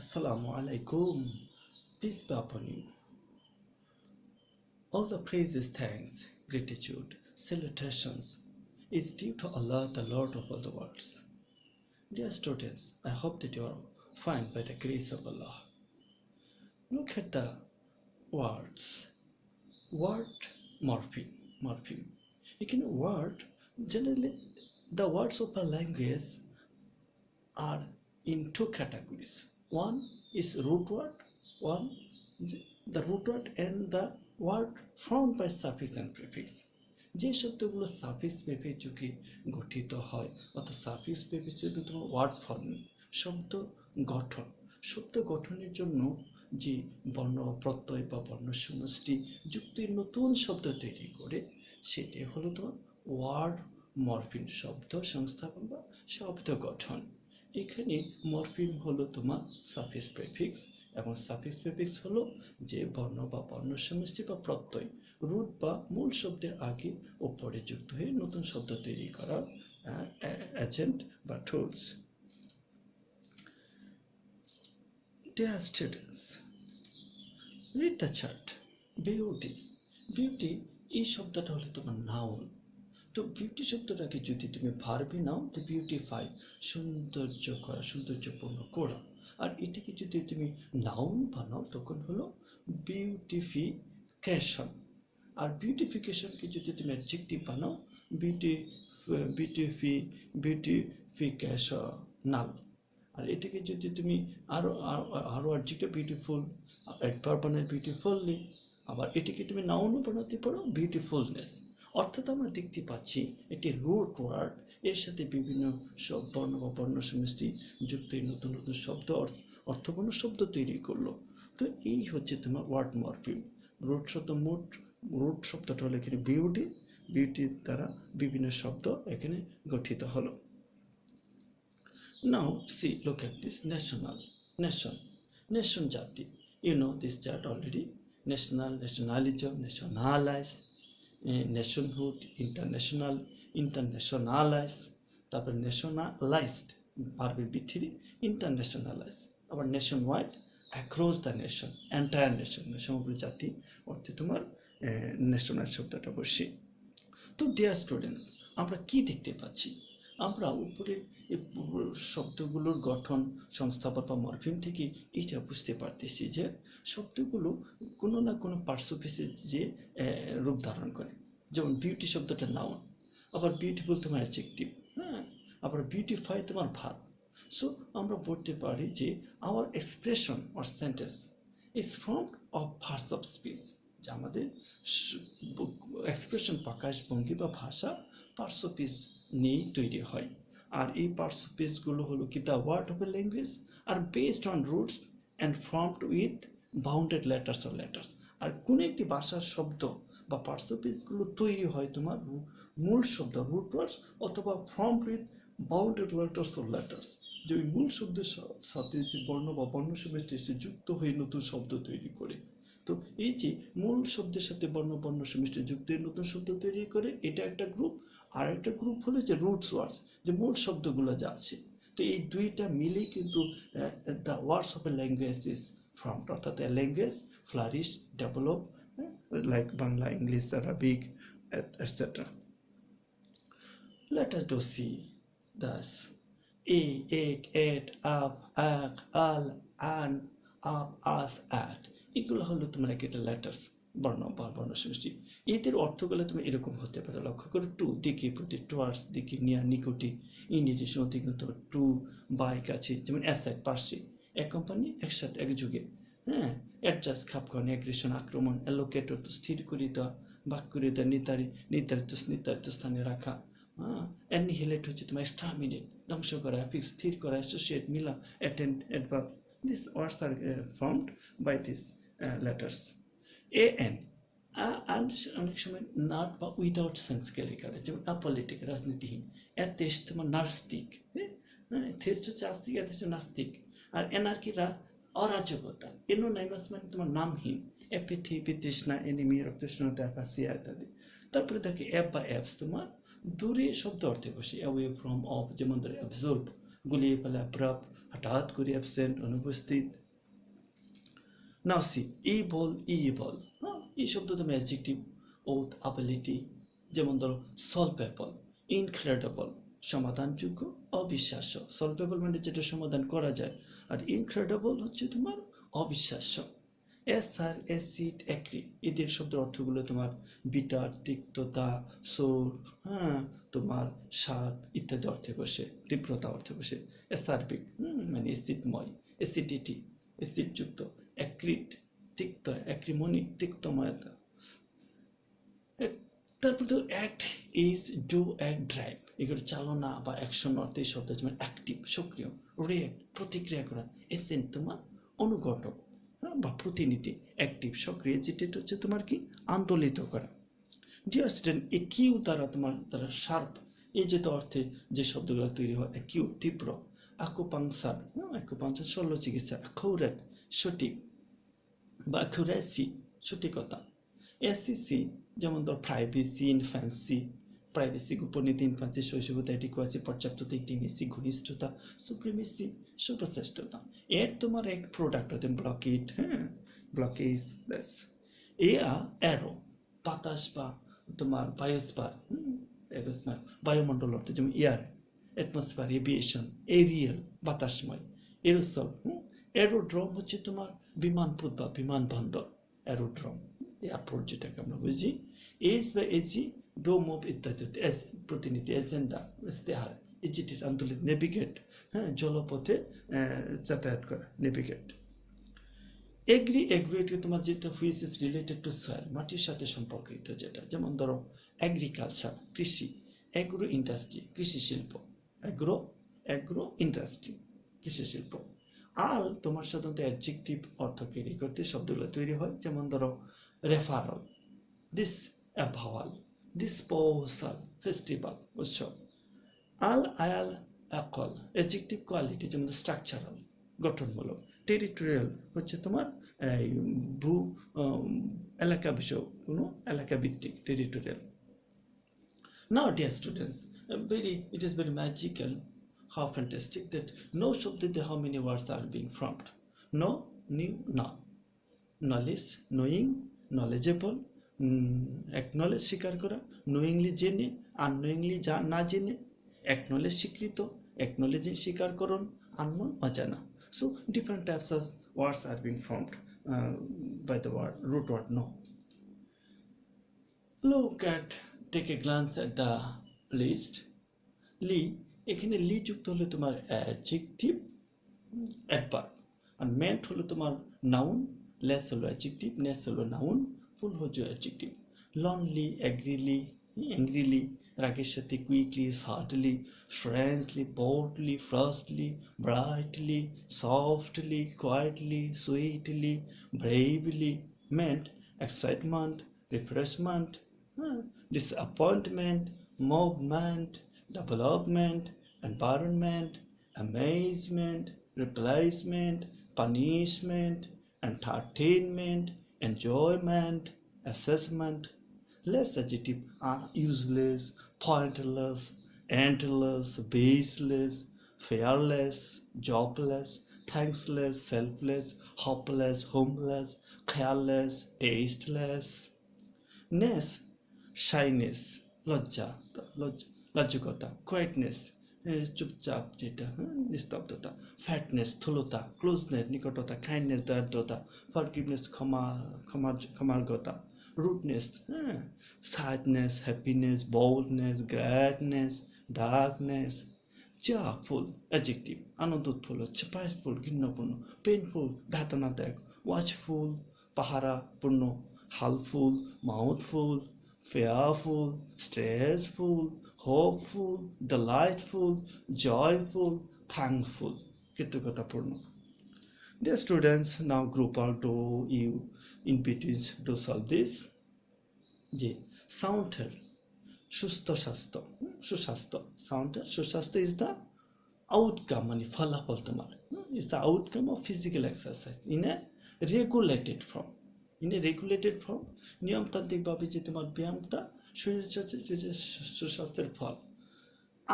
Assalamu alaikum. Peace be upon you. All the praises, thanks, gratitude, salutations is due to Allah, the Lord of all the worlds. Dear students, I hope that you are fine by the grace of Allah. Look at the words. Word morpheme. You can word, generally the words of a language are in two categories. One is root word, one the root word and the word formed by suffix and prefix. যে শব্দগুলো suffix prefix যুগে গঠিত হয় অর্থাৎ suffix prefix যদি তোমার word form শব্দ গঠনের জন্য যে বর্ণ প্রত্যয় বা বর্ণ সমষ্টি যুক্ত নতুন শব্দ তৈরি করে সেটি হলো তোমার ওয়ার্ড মরফিম, শব্দ সংস্থাপন বা শব্দ গঠন। এখানে মরফিম হলো তোমার সাফিক্স প্রেফিক্স এবং সাফিক্স প্রেফিক্স হলো যে বর্ণ বা বর্ণ সমষ্টি বা প্রত্যয় রুট বা মূল শব্দের আগে ও পরে যুক্ত হয়ে নতুন শব্দ তৈরি করার এজেন্ট বা tools. Dear students, read the chart. Beauty এই শব্দটা হলো তোমার নাউন। তো বিউটি শব্দটাকে যদি তুমি ভার্বে নাও তো বিউটিফাই, সৌন্দর্য করা, সৌন্দর্যপূর্ণ করা। আর এটাকে যদি তুমি নাউন বানাও তখন হলো বিউটিফিকেশন। আর বিউটিফিকেশনকে যদি তুমি অ্যাডজেক্টিভ বানাও বিউটিফিকেশনাল। আর এটাকে যদি তুমি আরো অ্যাডজেক্টিভ বিউটিফুল, অ্যাডভার্ব বানাও বিউটিফুললি। আবার এটাকে তুমি নাউনও বানাতে পারো বিউটিফুলনেস। অর্থাৎ আমরা দেখতে পাচ্ছি এটি রুট ওয়ার্ড, এর সাথে বিভিন্ন বর্ণ বা বর্ণ সমষ্টি যুক্ত নতুন নতুন শব্দ অর্থপূর্ণ শব্দ তৈরি করলো। তো এই হচ্ছে তোমার ওয়ার্ড মরফিম। রুট শব্দটা হলো এখানে বিউটির দ্বারা বিভিন্ন শব্দ এখানে গঠিত হলো। Now see, look at this nation জাতি. You know this chart already. Nationalism, nationalize, nationhood, internationalize, তারপর nationalized, ভার্বের ভিত্তি internationalize, আবার nationwide, across the nation, entire nation, সমগ্র জাতি অর্থে তোমার ন্যাশনাল শব্দটা বসে। তো ডিয়ার স্টুডেন্টস, আমরা কি দেখতে পাচ্ছি? আমরা উপরের শব্দগুলোর গঠন, সংস্থাপন বা মরফিম থেকে এইটা বুঝতে পারতেছি যে শব্দগুলো কোনো না কোনো পার্শ্বফেসে যে রূপ ধারণ করে। যেমন বিউটি শব্দটা নাউন, আবার বিউটিফুল তোমার অ্যাডজেক্টিভ, হ্যাঁ, আবার বিউটিফাই তোমার ভার্ব। সো আমরা বলতে পারি যে our expression or sentence is formed of parts of speech. যে আমাদের এক্সপ্রেশন, প্রকাশভঙ্গি বা ভাষা পার্টস অফ স্পিচ নিয়েই তৈরি হয়। আর এই পার্টস অফ স্পিচগুলো হলো কি the word of a language আর based on roots and formed with bounded letters. আর কোনো একটি ভাষার শব্দ বা পার্টস অফ স্পিচগুলো তৈরি হয় তোমার মূল শব্দ রুট ওয়ার্ডস অথবা ফর্মড উইথ বাউন্ডেড লেটার্স। যে ওই মূল শব্দের সাথে যে বর্ণ বা বর্ণ সমষ্টি যুক্ত হয়ে নতুন শব্দ তৈরি করে। তো এই যে মূল শব্দের সাথে বর্ণ সমষ্টি যুক্ত হয়ে নতুন শব্দ তৈরি করে, এটা একটা গ্রুপ। আর একটা গ্রুপ হলো যে রুটস ওয়ার্ডস, যে মূল শব্দগুলো যা আছে। তো এই দুইটা মিলেই কিন্তু the words of a language is formed, অর্থাৎ a language flourish, develop, like Bangla, English, Arabic, etcetera. Let us do see thus ek, et, ab, ak, al, an, ab, as, at। এগুলো হলো তোমার একটা লেটার্স, বর্ণ বা বর্ণ সমষ্টি। এদের অর্থগুলো তুমি এরকম হতে পারে। লক্ষ্য করো, টু দিকে, প্রতি, টুয়ার্ডস দিকে, নিয়ার নিকটে, ইনডিরেকশন অতিক্রান্ত, টু বাই কাছে, যেমন অ্যাসাইড পার্সি, এক কোম্পানি একসাথে একযুগে, হ্যাঁ, অ্যাডজাস্ট খাপ খাওয়ানো, অ্যাগ্রেশন আক্রমণ, অ্যালোকেট অর্থ স্থির করে দেওয়া, ভাগ করে দেওয়া, নির্ধারিত স্থানে রাখা, অ্যানিহিলেট হচ্ছে তোমার এক্সটারমিনেট, ধ্বংস করা, ফিক্স স্থির করা, অ্যাসোসিয়েট মিলা, attend, adverb. These words are formed by these letters. an অনেক সময় নট বা উইদাউট সেন্সকে লেখা হয়, যেমন অ্যাপলিটিক, রাজনীতিহীন। অ্যাথেস্ট তোমার নাস্তিক, হ্যাঁ, থেস্ট হচ্ছে আস্তিক, অ্যাথেস্ট নাস্তিক। আর এনার্কিরা অরাজকতা, এনোনাইমাস মানে তোমার নামহীন। অ্যাপিথি বিতৃষ্ণা, এনিমি রক্তষ্ণতা, অ্যাপাসিয়া ইত্যাদি। তারপরে দেখো অ্যাপ বা অ্যাপস তোমার দূরে শব্দ অর্থে বসে, অ্যাওয়ে ফ্রম, অফ, যেমন ধরো অ্যাবজর্ব, গুলিয়ে ফেলা, অ্যাব্রাপ্ট, হঠাৎ করে অ্যাবসেন্ট, অনুপস্থিত। নাও সি এবল, এই শব্দ তুমি অ্যাডজেক্টিভ। ওথ, অ্যাবিলিটি, যেমন ধরো সলভেবল, ইনক্রেডিবল, সমাধানযোগ্য, অবিশ্বাস্য। সলভেবল মানে যেটা সমাধান করা যায়, আর ইনক্রেডিবল হচ্ছে তোমার অবিশ্বাস্য। এসার, অ্যাসিড, অ্যাক্রি, এদের শব্দের অর্থগুলো তোমার বিটার, তিক্ততা, সোর, তোমার স্বাদ ইত্যাদি অর্থে বসে, তীব্রতা অর্থে বসে। অ্যাসার্বিক মানে অ্যাসিডময়, অ্যাসিডিটি অ্যাসিডযুক্ত, অ্যাক্রিড তিক্ত, অ্যাক্রিমনি তিক্তময়তা। তারপর তো act, is, do, act, drive, এগুলো চালনা বা অ্যাকশন অর্থে এই শব্দ যেমন অ্যাক্টিভ সক্রিয়, রিয়েক্ট প্রতিক্রিয়া করা, এসেন্ট তোমার অনুঘটক বা প্রতিনিধি। অ্যাক্টিভ সক্রিয়, এজিটেট হচ্ছে তোমার কি আন্দোলিত করা। ডিয়ার স্টুডেন্ট, এ কিউ দ্বারা তোমার দ্বারা শার্প, এই যে তো অর্থে যে শব্দগুলো তৈরি হয়, কিউ তীব্র, আকুপাংসার, আকুপাংসার শল্য চিকিৎসা, অ্যাকুরেট সঠিক বা অ্যাকুরেসি সঠিকতা। এসিসি যেমন ধর প্রাইভেসি, ইনফ্যান্সি, প্রাইভেসি গোপনীয়তা, ইনফ্যান্সি শৈশবতা, এডিকুয়েসি পর্যাপ্ততা, ইন্টিমেসি ঘনিষ্ঠতা, সুপ্রিমেসি সর্বশ্রেষ্ঠতা। এর তোমার এক প্রোডাক্ট হতে ব্লকেট, ব্লকেজ, ব্যাস। অ্যারো বাতাস বা তোমার বায়োস্পার, এরোস্পার বায়ুমণ্ডল অর্থে, যেমন এয়ার, অ্যাটমসফিয়ার, এভিয়েশন, এরিয়াল বাতাসময়, এরোসল। অ্যারোড্রোম হচ্ছে তোমার বিমানপথ বা বিমানবন্দর, অ্যারোড্রোম এয়ারপোর্ট যেটাকে আমরা বুঝি। এজ বা এজি, ডোম অফ ইত্যাদি, প্রতিনিধি, এজেন্ডা, ইস্তেহার, এজিটেট আন্দোলিত, নেভিগেট, জলপথে যাতায়াত করা, নেভিগেট। এগ্রি, এগ্রিটি তোমার যেটা which is related to soil, মাটির সাথে সম্পর্কিত যেটা, যেমন ধরো এগ্রিকালচার কৃষি, এগ্রো ইন্ডাস্ট্রি কৃষি শিল্প, এগ্রো ইন্ডাস্ট্রি কৃষি শিল্প। আল তোমার সাধারণত অ্যাডজেক্টিভ অর্থ ক্যারি করতে শব্দগুলো তৈরি হয়, যেমন ধরো রেফারাল, দিস অ্যাভাওয়াল, ডিসপোজাল, ফেস্টিভ্যাল উৎসব। আল, আয়াল, অ্যাকল অ্যাডজেক্টিভ কোয়ালিটি, যেমন স্ট্রাকচারাল গঠনমূলক। টেরিটোরিয়াল হচ্ছে তোমার ভূ এলাকা বিষয়, কোনো এলাকা ভিত্তিক, territorial. Now dear students, it is very magical, how fantastic that no শব্দতে how many words are being formed. No, new, none. Knowledge, knowing, knowledgeable, acknowledge স্বীকার করা, knowingly জেনে, unknowingly না জেনে, acknowledge স্বীকৃত, acknowledge স্বীকারকরণ, unknown অজানা. So different types of words are being formed by the word root word know. Take a glance at the list. লি, এখানে লি যুক্ত হলে তোমার অ্যাডজেক্টিভ, অ্যাডভার্ব, আর মেন্ট হলো তোমার নাউন, লেস হলো অ্যাডজেক্টিভ, নেস হলো নাউন, ফুল হচ্ছে অ্যাডজেক্টিভ। লনলি, অ্যাগ্রিলি, অ্যাংরিলি, রাগের সাথে quickly, shortly, friendly, boldly, firstly, brightly, softly, quietly, sweetly, bravely. Ment excitement, refreshment, disappointment, movement, development, environment, amazement, replacement, punishment, entertainment, enjoyment, assessment. Less adjective are useless, pointless, endless, baseless, fearless, jobless, thankless, selfless, hopeless, homeless, careless, tasteless. Ness, shyness লজ্জা, লাজুকতা, quietness চুপচাপ যেটা, নিস্তব্ধতা। Fatness স্থূলতা, closeness নিকটতা, kindness দরিদ্রতা, forgiveness ক্ষমার্গতা। Rudeness sadness, happiness, boldness, gladness, darkness. cheerful adjective আনন্দ উৎফুল্ল, spiteful ঘৃণ্যপূর্ণ, পেইনফুল বেদনাদায়ক, watchful পাহারাপূর্ণ, helpful mouthful, fearful, stressful, hopeful, delightful, joyful, thankful কৃতজ্ঞতাপূর্ণ। Dear students, now group Alto you in between to solve this. যে সাউন্ডের সুস্থ স্বাস্থ্য, সুস্বাস্থ্য, সাউন্ডের সুস্বাস্থ্য ইজ দ্য আউটকাম, মানে ফলাফল তোমার, is the outcome of physical exercise in a regulated form. In a regulated form নিয়মতান্ত্রিকভাবে যে তোমার ব্যায়ামটা শরীরচর্চা সুস্বাস্থ্যের ফল।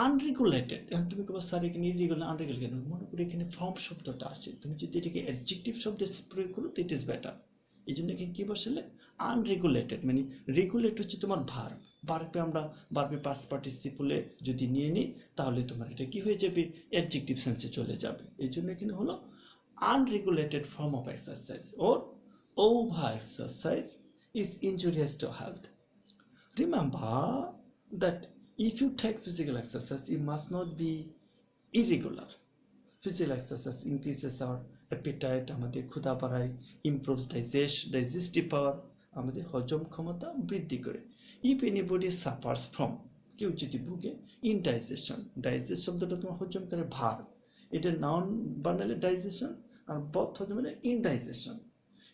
আনরেগুলেটেড। এখন তুমি কবে স্যার এখানে ইরেগুলার আনরেগুলার কেন, মনে করি এখানে ফর্ম শব্দটা আছে, তুমি যদি এটাকে অ্যাডজেক্টিভ শব্দে প্রয়োগ করো তো ইট ইজ বেটার। এই জন্য এখানে কী বসালে আনরেগুলেটেড, মানে রেগুলেট হচ্ছে তোমার ভার্ব, ভার্বে আমরা ভার্বে পাস্ট পার্টিসিপলে যদি নিয়ে নিই তাহলে তোমার এটা কি হয়ে যাবে, অ্যাডজেক্টিভ সেন্সে চলে যাবে। এই জন্য এখানে হলো unregulated form of exercise or over exercise is injurious to health. Remember that if you take physical exercise, it must not be irregular. Physical exercise increases our appetite, আমাদের ক্ষুধা বাড়ায়, improves digestive power, আমাদের হজম ক্ষমতা বৃদ্ধি করে। If anybody suffers from, কেউ যদি ভুগে indigestion, ডাইজেস্ট শব্দটা তোমার হজম করে ভার্ব, এটা নাউন বানালে ডাইজেশন আর বথ হতে মানে indigestion.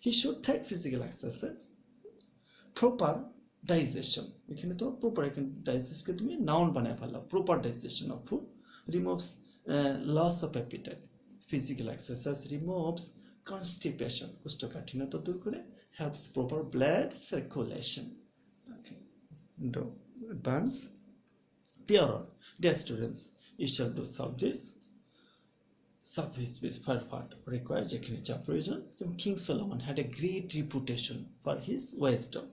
He should take physical exercise proper digestion, এখানে তো প্রপার, এখানে ডাইজেস্টকে তুমি নাউন বানায় ফেললাম, proper digestion of food removes loss of appetite. Physical exercise removes constipation, কোষ্ঠকাঠিন্যতা দূর করে, helps proper blood circulation. Okay, do advance pure. Dear students, you shall do solve this. Subspecies per part required যেখানে যা প্রয়োজন, যেমন King Solomon had a great reputation for his wisdom.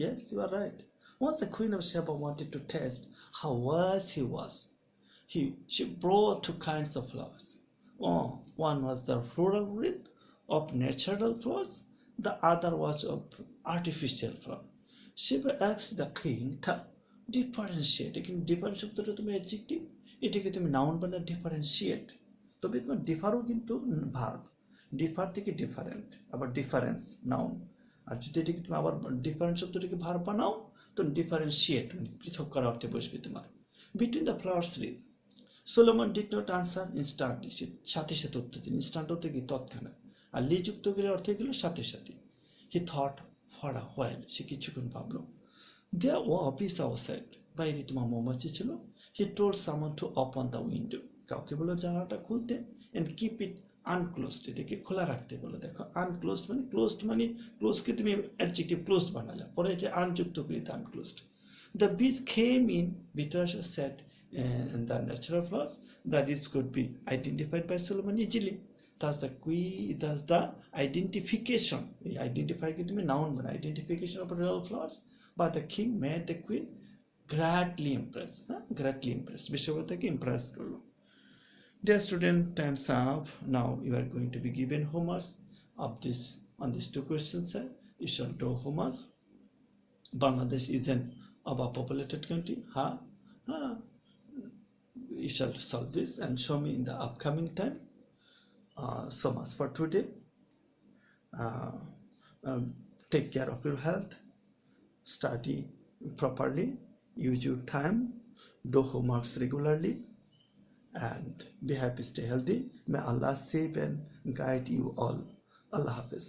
Yes, you are right. Once the Queen of Sheba wanted to test how wise he was, she brought two kinds of flowers. One was the floral wreath of natural flowers, the other was of artificial flower. Sheba asked the king to differentiate. এখানে difference শব্দটা তুমি adjective, এটাকে তুমি noun বানালে differentiate. তবে তোমার ডিফারও কিন্তু verb, differ থেকে ডিফারেন্ট, আবার ডিফারেন্স নাউন। আর যদি এটাকে তুমি আবার ডিফারেন্ট শব্দটাকে ভার্ব বানাও তো ডিফারেন্সিয়েট, মানে পৃথক করা অর্থে বসবে তোমার। Between the flowers read, Solomon did not answer instantly, সে সাথে সাথে উত্তর দিন, ইনস্ট্যান্ট হতে কি তৎক্ষণাৎ, আর লি যুক্ত গেলে অর্থ গেল সাথে সাথে। He thought for a while, সে কিছুক্ষণ ভাবলো। দেয়ার ওয়ার বিস আউটসাইড, বাইরে তোমার মৌমাছি ছিল। He told someone to open the window, কাউকে বলো জানালাটা খুলতে, এন্ড কিপ ইট আনক্লোজড, এটাকে খোলা রাখতে বলো। দেখো আনক্লোজড মানে ক্লোজড, মানে ক্লোজকে তুমি অ্যাডজেক্টিভ ক্লোজড বানালে, পরে এটা আনযুক্ত করি আনক্লোজড। দ্য বিজ খেম ইন, ভিতরে আসে set the natural flowers, the ridge could be identified by Solomon easily. Thus the identification, identifyকে তুমি নাউন বানাও, identification of real flowers by the king made the queen greatly impressed. Greatly impressed, বিশ্বকর্তাকে impress করলো। Dear student, time's up. Now you are going to be given homework of this on these two questions. You shall do homework. Bangladesh is an overpopulated country. You shall solve this and show me in the upcoming time. So much for today. Take care of your health. Study properly. Use your time. Do homeworks regularly. And be happy, stay healthy. May Allah save and guide you all. Allah Hafiz.